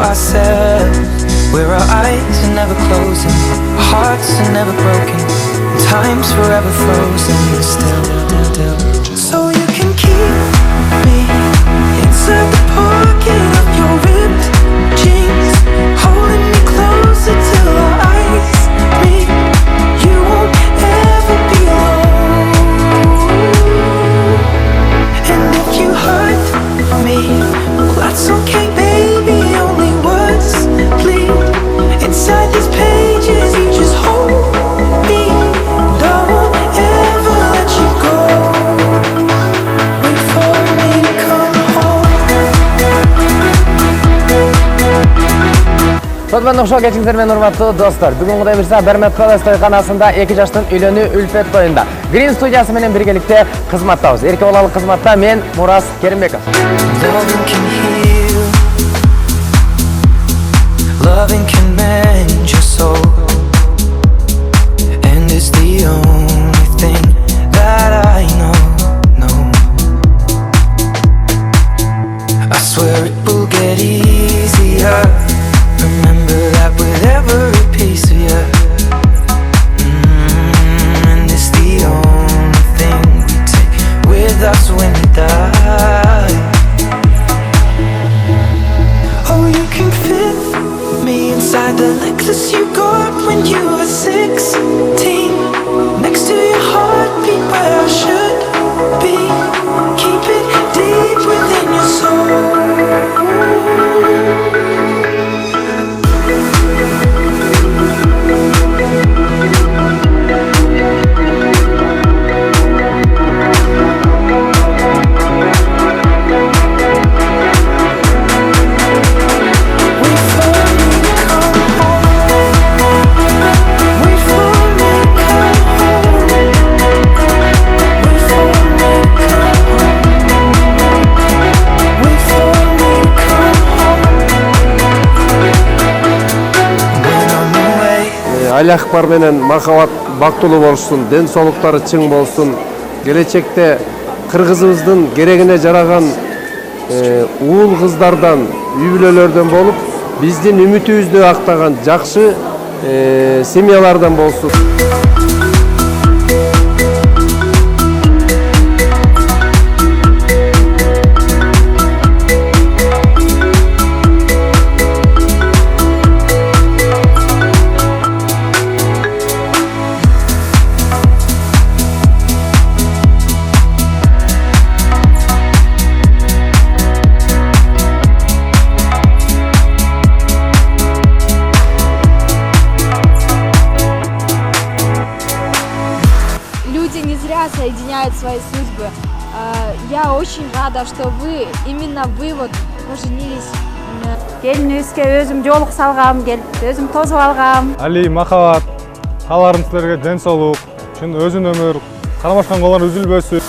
ourselves, where our eyes are never closing, our hearts are never broken, time's forever frozen still. So you can keep me inside the pocket of your ripped jeans, holding me closer till our eyes meet. You won't ever be alone. And if you hurt me, well, that's okay, baby. Only words bleed inside these pages. You just hold me, and I won't ever let you go. Wait for me to come home. Свадьбаның шоу кечиңиздер урматтуу достор. Бүгүн Кудай буйрса Бермет Палас тойканасында 2 жаштын үйлөнүү үлпөт тоюнда Грин студиясы менен биргеликте кызматтабыз. Эрке балалык кызматта мен Мурас Керимбеков. Loving can heal, loving can mend your soul, and it's the only thing that I know. I swear it will get easier. Remember that with every piece of you, and it's the only thing we take with us when we die. Oh, you can fit me inside the necklace you got when you were 16, next to your heartbeat where I should be. Keep it deep within your soul. Алиакбар менен Махабат бактылуу болушун, ден соолуктары чың болсун. Келечекте кыргызыбыздын керегине жараган уул кыздардан, үй бүлөлөрдөн болуп, биздин үмүтүбүздү актаган жакшы семьялардан болсун. Не зря соединяют свои судьбы. Я очень рада, что вы, именно вы вот поженились. Келинибизге өзүм жоолук салгам, келип өзүм тосуп алгам. Али Махабат, кааларым силерге ден соолук, чын өзүн өмүр, кармашкан коллор үзүлбөсүн.